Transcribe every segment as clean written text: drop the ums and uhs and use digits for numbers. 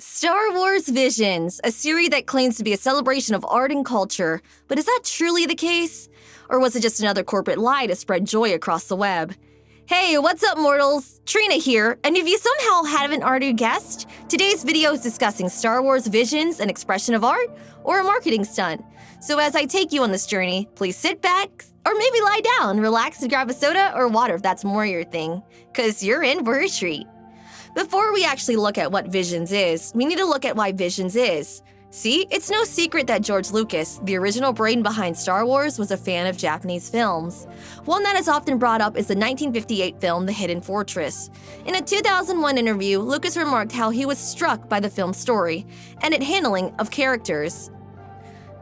Star Wars Visions, a series that claims to be a celebration of art and culture, but is that truly the case? Or was it just another corporate lie to spread joy across the web? Hey, what's up, mortals? Trina here, and if you somehow haven't already guessed, today's video is discussing Star Wars Visions, an expression of art, or a marketing stunt. So as I take you on this journey, please sit back, or maybe lie down, relax and grab a soda or water if that's more your thing, cause you're in for a treat. Before we actually look at what Visions is, we need to look at why Visions is. See, it's no secret that George Lucas, the original brain behind Star Wars, was a fan of Japanese films. One that is often brought up is the 1958 film The Hidden Fortress. In a 2001 interview, Lucas remarked how he was struck by the film's story and its handling of characters.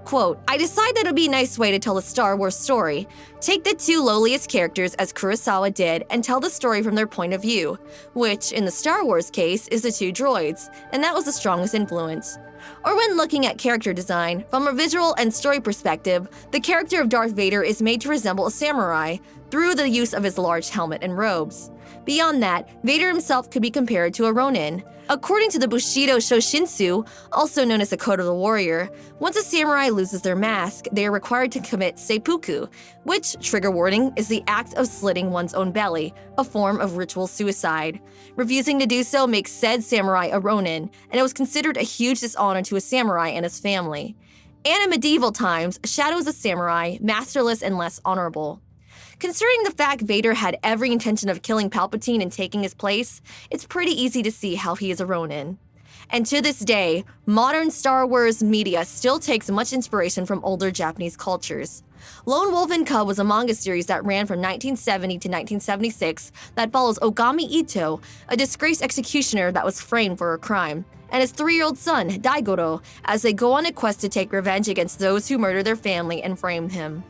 Quote, I decided that it would be a nice way to tell a Star Wars story. Take the two lowliest characters as Kurosawa did and tell the story from their point of view, which, in the Star Wars case, is the two droids, and that was the strongest influence. Or when looking at character design, from a visual and story perspective, the character of Darth Vader is made to resemble a samurai through the use of his large helmet and robes. Beyond that, Vader himself could be compared to a Ronin. According to the Bushido Shoshinsu, also known as the Code of the Warrior, once a samurai loses their mask, they are required to commit seppuku, which, trigger warning, is the act of slitting one's own belly, a form of ritual suicide. Refusing to do so makes said samurai a Ronin, and it was considered a huge dishonor to a samurai and his family. And in medieval times, a shadow was a samurai, masterless and less honorable. Considering the fact Vader had every intention of killing Palpatine and taking his place, it's pretty easy to see how he is a Ronin. And to this day, modern Star Wars media still takes much inspiration from older Japanese cultures. Lone Wolf and Cub was a manga series that ran from 1970 to 1976 that follows Ogami Ito, a disgraced executioner that was framed for a crime, and his 3-year-old son, Daigoro, as they go on a quest to take revenge against those who murdered their family and framed him.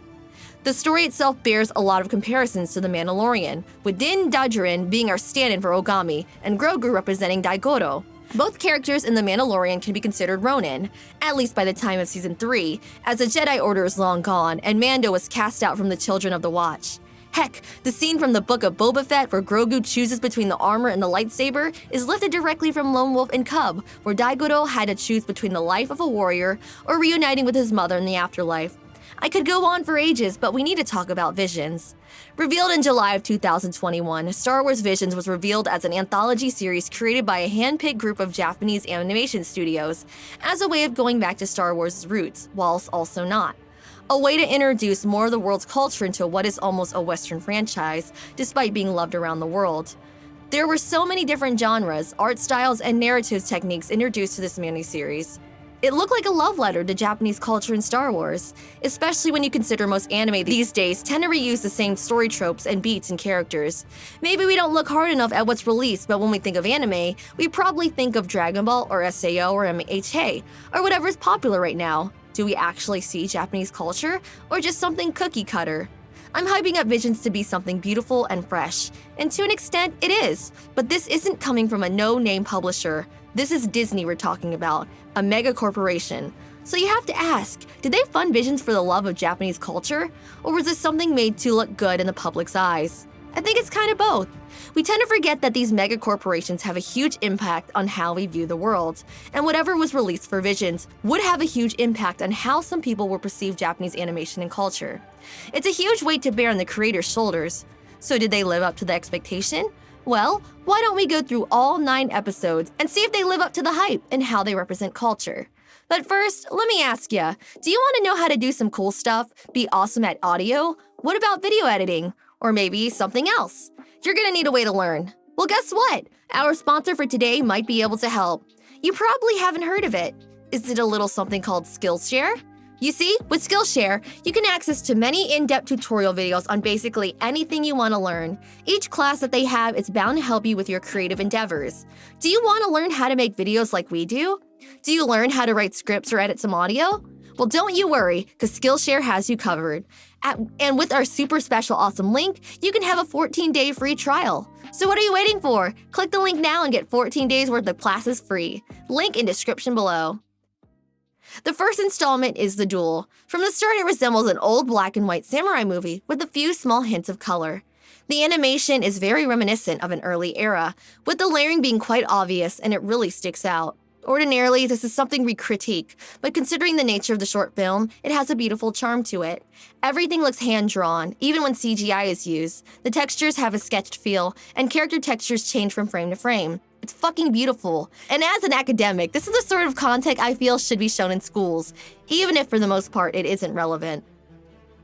The story itself bears a lot of comparisons to The Mandalorian, with Din Djarin being our stand-in for Ogami, and Grogu representing Daigoro. Both characters in The Mandalorian can be considered Ronin, at least by the time of Season 3, as the Jedi Order is long gone and Mando was cast out from the Children of the Watch. Heck, the scene from the Book of Boba Fett where Grogu chooses between the armor and the lightsaber is lifted directly from Lone Wolf and Cub, where Daigoro had to choose between the life of a warrior or reuniting with his mother in the afterlife. I could go on for ages, but we need to talk about Visions. Revealed in July of 2021, Star Wars Visions was revealed as an anthology series created by a hand-picked group of Japanese animation studios as a way of going back to Star Wars' roots, whilst also not. A way to introduce more of the world's culture into what is almost a Western franchise, despite being loved around the world. There were so many different genres, art styles, and narrative techniques introduced to this miniseries. It looked like a love letter to Japanese culture in Star Wars, especially when you consider most anime these days tend to reuse the same story tropes and beats and characters. Maybe we don't look hard enough at what's released, but when we think of anime, we probably think of Dragon Ball or SAO or MHA, or whatever is popular right now. Do we actually see Japanese culture, or just something cookie cutter? I'm hyping up Visions to be something beautiful and fresh, and to an extent, it is. But this isn't coming from a no-name publisher. This is Disney we're talking about, a mega corporation. So you have to ask, did they fund Visions for the love of Japanese culture? Or was this something made to look good in the public's eyes? I think it's kind of both. We tend to forget that these mega corporations have a huge impact on how we view the world, and whatever was released for Visions would have a huge impact on how some people will perceive Japanese animation and culture. It's a huge weight to bear on the creator's shoulders. So did they live up to the expectation? Well, why don't we go through all 9 episodes and see if they live up to the hype and how they represent culture. But first, let me ask ya, do you want to know how to do some cool stuff, be awesome at audio? What about video editing? Or maybe something else? You're gonna need a way to learn. Well, guess what? Our sponsor for today might be able to help. You probably haven't heard of it. Is it a little something called Skillshare? You see, with Skillshare, you can access to many in-depth tutorial videos on basically anything you want to learn. Each class that they have is bound to help you with your creative endeavors. Do you want to learn how to make videos like we do? Do you learn how to write scripts or edit some audio? Well, don't you worry, because Skillshare has you covered. And with our super special awesome link, you can have a 14-day free trial. So what are you waiting for? Click the link now and get 14 days worth of classes free. Link in description below. The first installment is The Duel. From the start, it resembles an old black and white samurai movie with a few small hints of color. The animation is very reminiscent of an early era, with the layering being quite obvious and it really sticks out. Ordinarily, this is something we critique, but considering the nature of the short film, it has a beautiful charm to it. Everything looks hand-drawn, even when CGI is used. The textures have a sketched feel, and character textures change from frame to frame. It's fucking beautiful. And as an academic, this is the sort of content I feel should be shown in schools, even if for the most part it isn't relevant.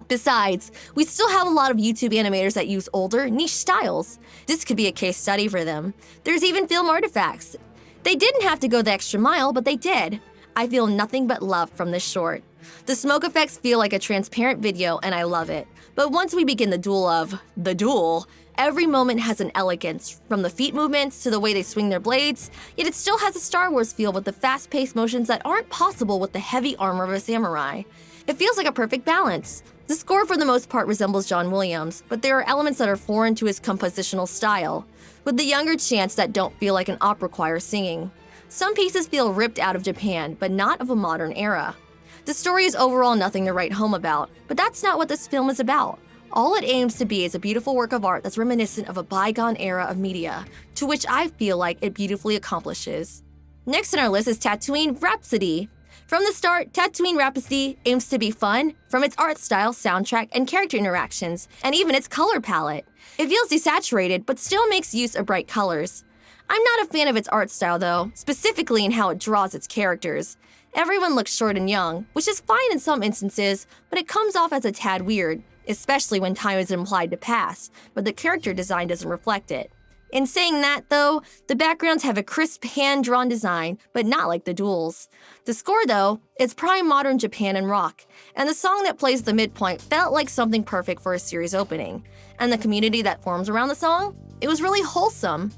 Besides, we still have a lot of YouTube animators that use older, niche styles. This could be a case study for them. There's even film artifacts. They didn't have to go the extra mile, but they did. I feel nothing but love from this short. The smoke effects feel like a transparent video, and I love it. But once we begin the duel, every moment has an elegance, from the feet movements to the way they swing their blades, yet it still has a Star Wars feel with the fast-paced motions that aren't possible with the heavy armor of a samurai. It feels like a perfect balance. The score for the most part resembles John Williams, but there are elements that are foreign to his compositional style, with the younger chants that don't feel like an opera choir singing. Some pieces feel ripped out of Japan, but not of a modern era. The story is overall nothing to write home about, but that's not what this film is about. All it aims to be is a beautiful work of art that's reminiscent of a bygone era of media, to which I feel like it beautifully accomplishes. Next on our list is Tatooine Rhapsody. From the start, Tatooine Rhapsody aims to be fun from its art style, soundtrack, and character interactions, and even its color palette. It feels desaturated, but still makes use of bright colors. I'm not a fan of its art style though, specifically in how it draws its characters. Everyone looks short and young, which is fine in some instances, but it comes off as a tad weird, especially when time is implied to pass, but the character design doesn't reflect it. In saying that, though, the backgrounds have a crisp, hand-drawn design, but not like the duels. The score, though, is prime modern Japan and rock, and the song that plays the midpoint felt like something perfect for a series opening. And the community that forms around the song? It was really wholesome.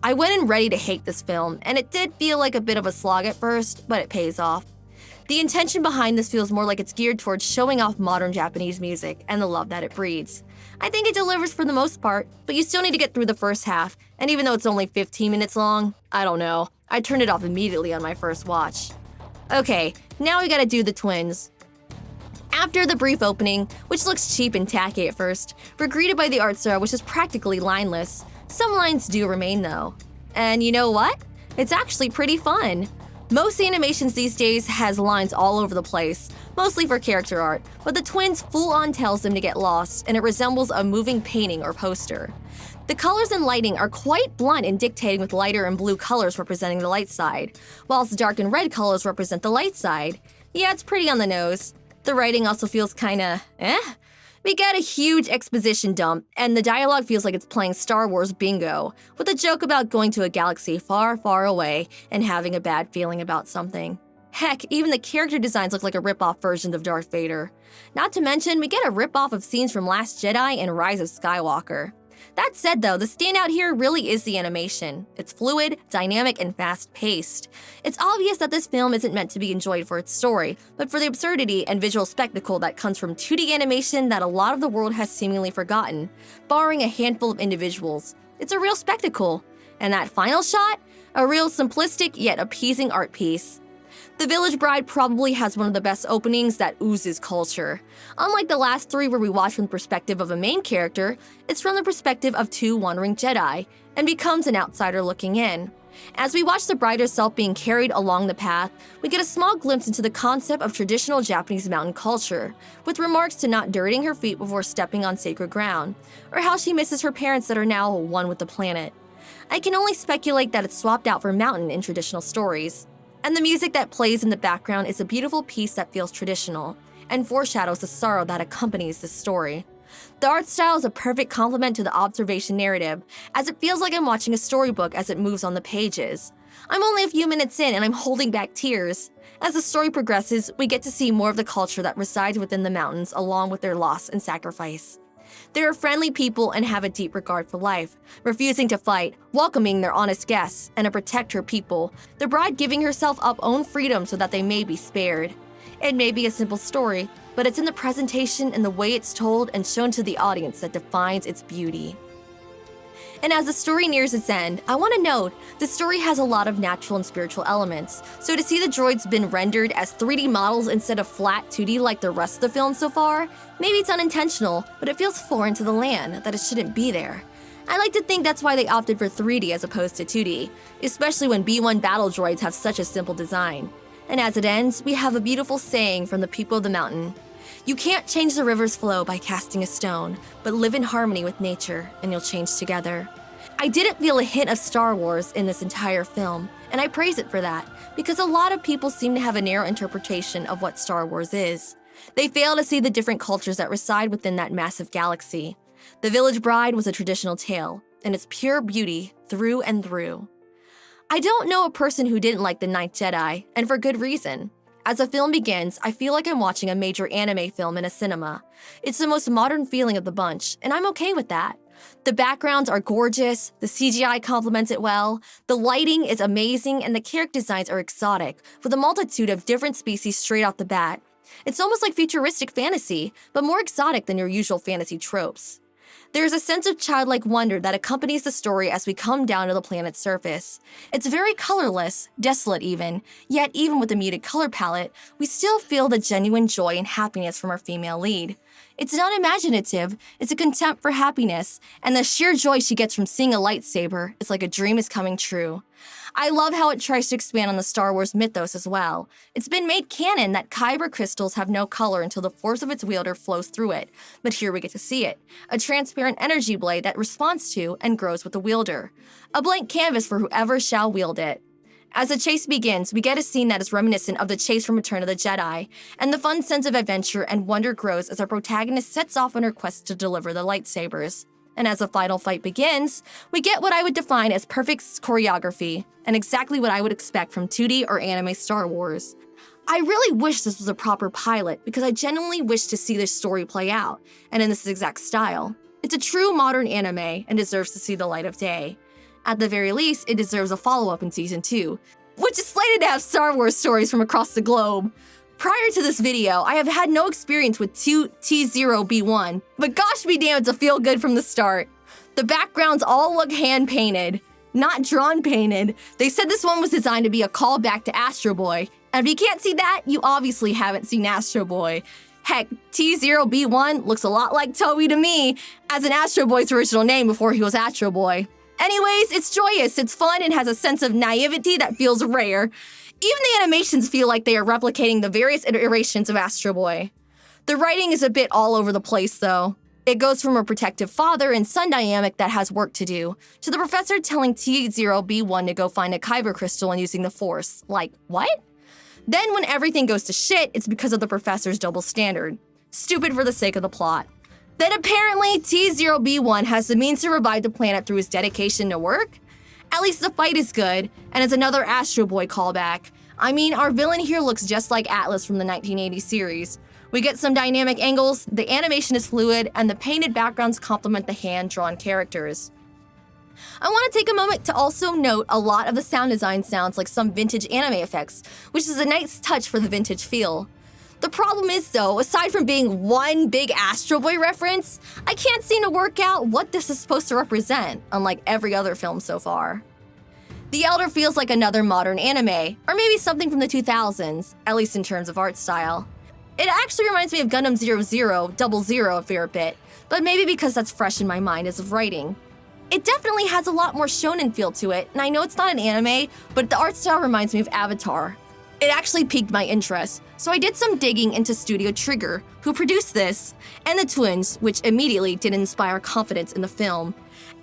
I went in ready to hate this film, and it did feel like a bit of a slog at first, but it pays off. The intention behind this feels more like it's geared towards showing off modern Japanese music and the love that it breeds. I think it delivers for the most part, but you still need to get through the first half, and even though it's only 15 minutes long, I don't know. I turned it off immediately on my first watch. Okay, now we gotta do the twins. After the brief opening, which looks cheap and tacky at first, we're greeted by the art style, which is practically lineless. Some lines do remain though. And you know what? It's actually pretty fun. Most animations these days has lines all over the place, mostly for character art, but the twins full-on tells them to get lost, and it resembles a moving painting or poster. The colors and lighting are quite blunt in dictating with lighter and blue colors representing the light side, whilst dark and red colors represent the light side. Yeah, it's pretty on the nose. The writing also feels kinda We get a huge exposition dump, and the dialogue feels like it's playing Star Wars bingo, with a joke about going to a galaxy far, far away and having a bad feeling about something. Heck, even the character designs look like a rip-off version of Darth Vader. Not to mention, we get a rip-off of scenes from Last Jedi and Rise of Skywalker. That said though, the standout here really is the animation. It's fluid, dynamic, and fast-paced. It's obvious that this film isn't meant to be enjoyed for its story, but for the absurdity and visual spectacle that comes from 2D animation that a lot of the world has seemingly forgotten, barring a handful of individuals. It's a real spectacle. And that final shot? A real simplistic yet appeasing art piece. The Village Bride probably has one of the best openings that oozes culture. Unlike the last three where we watch from the perspective of a main character, it's from the perspective of two wandering Jedi, and becomes an outsider looking in. As we watch the bride herself being carried along the path, we get a small glimpse into the concept of traditional Japanese mountain culture, with remarks to not dirtying her feet before stepping on sacred ground, or how she misses her parents that are now one with the planet. I can only speculate that it's swapped out for mountain in traditional stories. And the music that plays in the background is a beautiful piece that feels traditional, and foreshadows the sorrow that accompanies this story. The art style is a perfect complement to the observation narrative, as it feels like I'm watching a storybook as it moves on the pages. I'm only a few minutes in and I'm holding back tears. As the story progresses, we get to see more of the culture that resides within the mountains along with their loss and sacrifice. They are friendly people and have a deep regard for life, refusing to fight, welcoming their honest guests, and to protect her people, the bride giving herself up own freedom so that they may be spared. It may be a simple story, but it's in the presentation and the way it's told and shown to the audience that defines its beauty. And as the story nears its end, I want to note, the story has a lot of natural and spiritual elements, so to see the droids been rendered as 3D models instead of flat 2D like the rest of the film so far, maybe it's unintentional, but it feels foreign to the land, that it shouldn't be there. I like to think that's why they opted for 3D as opposed to 2D, especially when B1 battle droids have such a simple design. And as it ends, we have a beautiful saying from the people of the mountain. You can't change the river's flow by casting a stone, but live in harmony with nature and you'll change together. I didn't feel a hint of Star Wars in this entire film, and I praise it for that, because a lot of people seem to have a narrow interpretation of what Star Wars is. They fail to see the different cultures that reside within that massive galaxy. The Village Bride was a traditional tale, and it's pure beauty through and through. I don't know a person who didn't like The Ninth Jedi, and for good reason. As the film begins, I feel like I'm watching a major anime film in a cinema. It's the most modern feeling of the bunch, and I'm okay with that. The backgrounds are gorgeous, the CGI complements it well, the lighting is amazing, and the character designs are exotic, with a multitude of different species straight off the bat. It's almost like futuristic fantasy, but more exotic than your usual fantasy tropes. There is a sense of childlike wonder that accompanies the story as we come down to the planet's surface. It's very colorless, desolate even, yet even with a muted color palette, we still feel the genuine joy and happiness from our female lead. It's not imaginative, it's a contempt for happiness, and the sheer joy she gets from seeing a lightsaber is like a dream is coming true. I love how it tries to expand on the Star Wars mythos as well. It's been made canon that kyber crystals have no color until the force of its wielder flows through it, but here we get to see it. A transparent energy blade that responds to and grows with the wielder. A blank canvas for whoever shall wield it. As the chase begins, we get a scene that is reminiscent of the chase from Return of the Jedi, and the fun sense of adventure and wonder grows as our protagonist sets off on her quest to deliver the lightsabers. And as the final fight begins, we get what I would define as perfect choreography, and exactly what I would expect from 2D or anime Star Wars. I really wish this was a proper pilot, because I genuinely wish to see this story play out, and in this exact style. It's a true modern anime, and deserves to see the light of day. At the very least, it deserves a follow-up in Season 2, which is slated to have Star Wars stories from across the globe. Prior to this video, I have had no experience with T0B1, but gosh be damn, it's a feel-good from the start. The backgrounds all look hand-painted, not drawn-painted. They said this one was designed to be a callback to Astro Boy, and if you can't see that, you obviously haven't seen Astro Boy. Heck, T0B1 looks a lot like Toby to me, as in Astro Boy's original name before he was Astro Boy. Anyways, it's joyous, it's fun, and has a sense of naivety that feels rare. Even the animations feel like they are replicating the various iterations of Astro Boy. The writing is a bit all over the place, though. It goes from a protective father and son dynamic that has work to do, to the professor telling T0B1 to go find a kyber crystal and using the Force. Like, what? Then when everything goes to shit, it's because of the professor's double standard. Stupid for the sake of the plot. Then apparently, T0B1 has the means to revive the planet through his dedication to work? At least the fight is good, and it's another Astro Boy callback. I mean, our villain here looks just like Atlas from the 1980 series. We get some dynamic angles, the animation is fluid, and the painted backgrounds complement the hand-drawn characters. I want to take a moment to also note a lot of the sound design sounds like some vintage anime effects, which is a nice touch for the vintage feel. The problem is, though, aside from being one big Astro Boy reference, I can't seem to work out what this is supposed to represent, unlike every other film so far. The Elder feels like another modern anime, or maybe something from the 2000s, at least in terms of art style. It actually reminds me of Gundam 0000 a fair bit, but maybe because that's fresh in my mind as of writing. It definitely has a lot more shonen feel to it, and I know it's not an anime, but the art style reminds me of Avatar. It actually piqued my interest, so I did some digging into Studio Trigger, who produced this, and the twins, which immediately did inspire confidence in the film.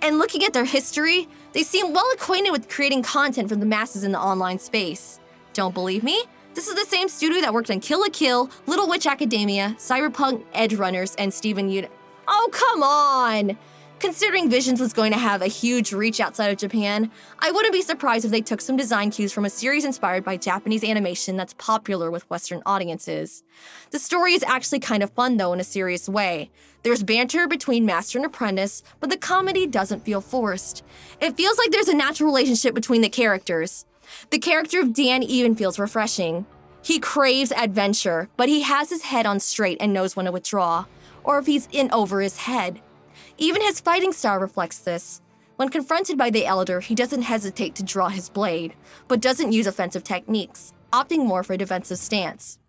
And looking at their history, they seem well acquainted with creating content for the masses in the online space. Don't believe me? This is the same studio that worked on Kill la Kill, Little Witch Academia, Cyberpunk Edge Runners, and Steven Universe. Oh, come on! Considering Visions was going to have a huge reach outside of Japan, I wouldn't be surprised if they took some design cues from a series inspired by Japanese animation that's popular with Western audiences. The story is actually kind of fun though in a serious way. There's banter between master and apprentice, but the comedy doesn't feel forced. It feels like there's a natural relationship between the characters. The character of Dan even feels refreshing. He craves adventure, but he has his head on straight and knows when to withdraw, or if he's in over his head. Even his fighting style reflects this. When confronted by the Elder, he doesn't hesitate to draw his blade, but doesn't use offensive techniques, opting more for a defensive stance.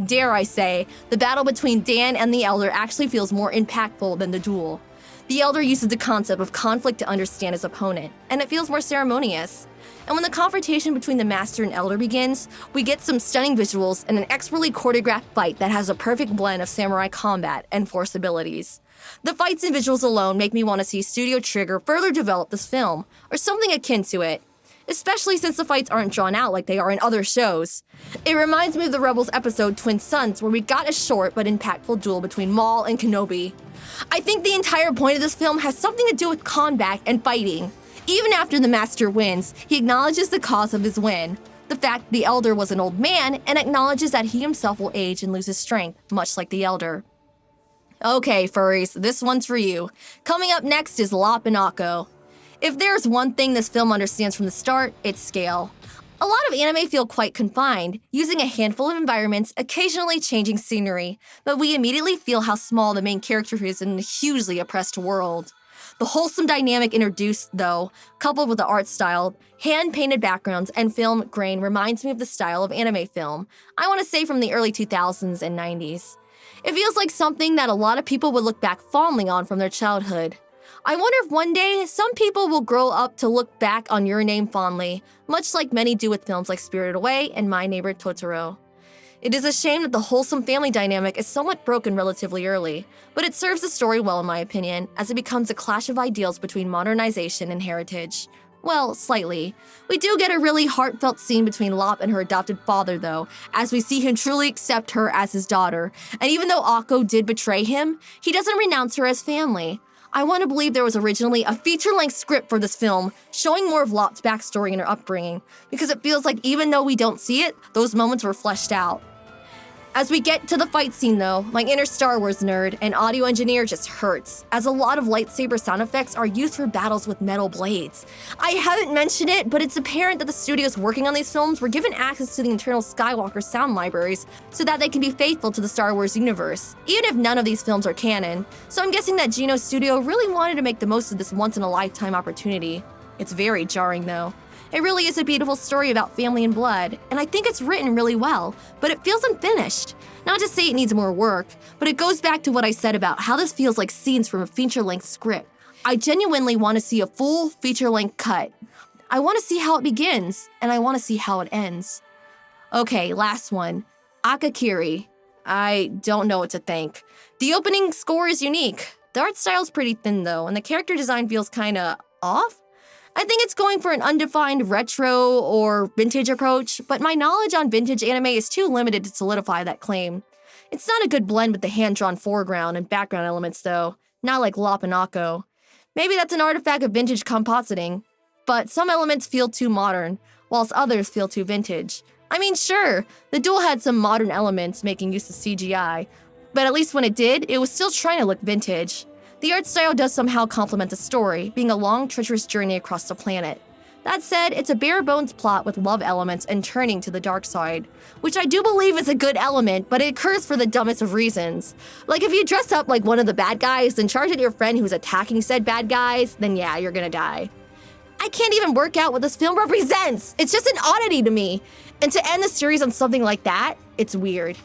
Dare I say, the battle between Dan and the Elder actually feels more impactful than the duel. The Elder uses the concept of conflict to understand his opponent, and it feels more ceremonious. And when the confrontation between the Master and Elder begins, we get some stunning visuals and an expertly choreographed fight that has a perfect blend of samurai combat and force abilities. The fights and visuals alone make me want to see Studio Trigger further develop this film, or something akin to it, especially since the fights aren't drawn out like they are in other shows. It reminds me of the Rebels episode Twin Suns, where we got a short but impactful duel between Maul and Kenobi. I think the entire point of this film has something to do with combat and fighting. Even after the Master wins, he acknowledges the cause of his win, the fact the Elder was an old man, and acknowledges that he himself will age and lose his strength, much like the Elder. Okay, furries, this one's for you. Coming up next is Lapanaco. If there's one thing this film understands from the start, it's scale. A lot of anime feel quite confined, using a handful of environments, occasionally changing scenery, but we immediately feel how small the main character is in a hugely oppressed world. The wholesome dynamic introduced, though, coupled with the art style, hand-painted backgrounds, and film grain reminds me of the style of anime film, I want to say from the early 2000s and 90s. It feels like something that a lot of people would look back fondly on from their childhood. I wonder if one day, some people will grow up to look back on Your Name fondly, much like many do with films like Spirited Away and My Neighbor Totoro. It is a shame that the wholesome family dynamic is somewhat broken relatively early, but it serves the story well in my opinion, as it becomes a clash of ideals between modernization and heritage. Well, slightly. We do get a really heartfelt scene between Lop and her adopted father though, as we see him truly accept her as his daughter, and even though Akko did betray him, he doesn't renounce her as family. I want to believe there was originally a feature-length script for this film, showing more of Lop's backstory and her upbringing, because it feels like even though we don't see it, those moments were fleshed out. As we get to the fight scene though, my inner Star Wars nerd and audio engineer just hurts, as a lot of lightsaber sound effects are used for battles with metal blades. I haven't mentioned it, but it's apparent that the studios working on these films were given access to the internal Skywalker sound libraries so that they can be faithful to the Star Wars universe, even if none of these films are canon. So I'm guessing that Gino's studio really wanted to make the most of this once-in-a-lifetime opportunity. It's very jarring though. It really is a beautiful story about family and blood, and I think it's written really well, but it feels unfinished. Not to say it needs more work, but it goes back to what I said about how this feels like scenes from a feature-length script. I genuinely want to see a full feature-length cut. I want to see how it begins, and I want to see how it ends. Okay, last one. Akakiri. I don't know what to think. The opening score is unique. The art style's pretty thin though, and the character design feels kinda off? I think it's going for an undefined retro or vintage approach, but my knowledge on vintage anime is too limited to solidify that claim. It's not a good blend with the hand-drawn foreground and background elements though, not like Lapanaco. Maybe that's an artifact of vintage compositing, but some elements feel too modern, whilst others feel too vintage. I mean, sure, the Duel had some modern elements making use of CGI, but at least when it did, it was still trying to look vintage. The art style does somehow complement the story, being a long, treacherous journey across the planet. That said, it's a bare-bones plot with love elements and turning to the dark side, which I do believe is a good element, but it occurs for the dumbest of reasons. Like if you dress up like one of the bad guys, then charge at your friend who's attacking said bad guys, then yeah, you're gonna die. I can't even work out what this film represents! It's just an oddity to me! And to end the series on something like that, it's weird.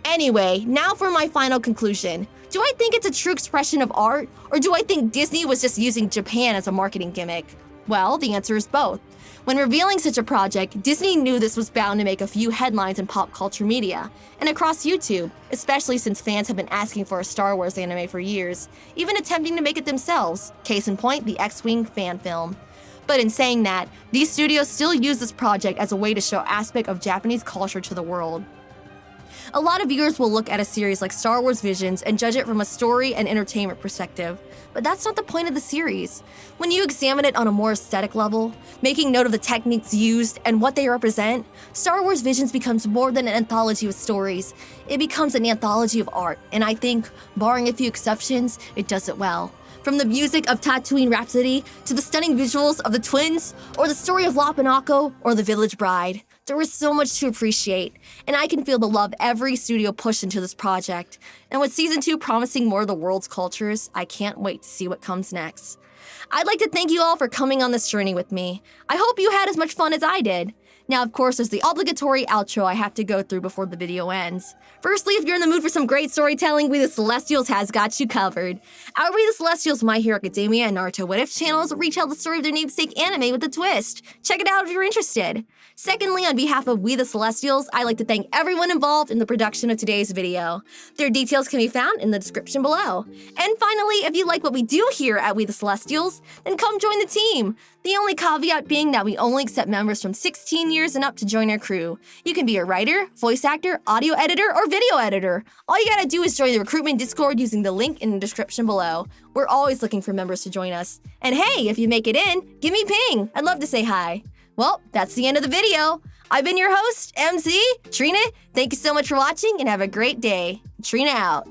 Anyway, now for my final conclusion. Do I think it's a true expression of art, or do I think Disney was just using Japan as a marketing gimmick? Well, the answer is both. When revealing such a project, Disney knew this was bound to make a few headlines in pop culture media, and across YouTube, especially since fans have been asking for a Star Wars anime for years, even attempting to make it themselves, case in point, the X-Wing fan film. But in saying that, these studios still use this project as a way to show aspect of Japanese culture to the world. A lot of viewers will look at a series like Star Wars Visions and judge it from a story and entertainment perspective, but that's not the point of the series. When you examine it on a more aesthetic level, making note of the techniques used and what they represent, Star Wars Visions becomes more than an anthology of stories. It becomes an anthology of art, and I think, barring a few exceptions, it does it well. From the music of Tatooine Rhapsody to the stunning visuals of the twins, or the story of Lapanaco, or the Village Bride. There is so much to appreciate, and I can feel the love every studio pushed into this project. And with Season 2 promising more of the world's cultures, I can't wait to see what comes next. I'd like to thank you all for coming on this journey with me. I hope you had as much fun as I did. Now, of course, there's the obligatory outro I have to go through before the video ends. Firstly, if you're in the mood for some great storytelling, We the Celestials has got you covered. Our We the Celestials, My Hero Academia, and Naruto What If channels retell the story of their namesake anime with a twist. Check it out if you're interested. Secondly, on behalf of We the Celestials, I'd like to thank everyone involved in the production of today's video. Their details can be found in the description below. And finally, if you like what we do here at We the Celestials, then come join the team. The only caveat being that we only accept members from 16 years and up to join our crew. You can be a writer, voice actor, audio editor, or video editor. All you gotta do is join the recruitment Discord using the link in the description below. We're always looking for members to join us. And hey, if you make it in, give me a ping. I'd love to say hi. Well, that's the end of the video. I've been your host, MC, Trina. Thank you so much for watching and have a great day. Trina out.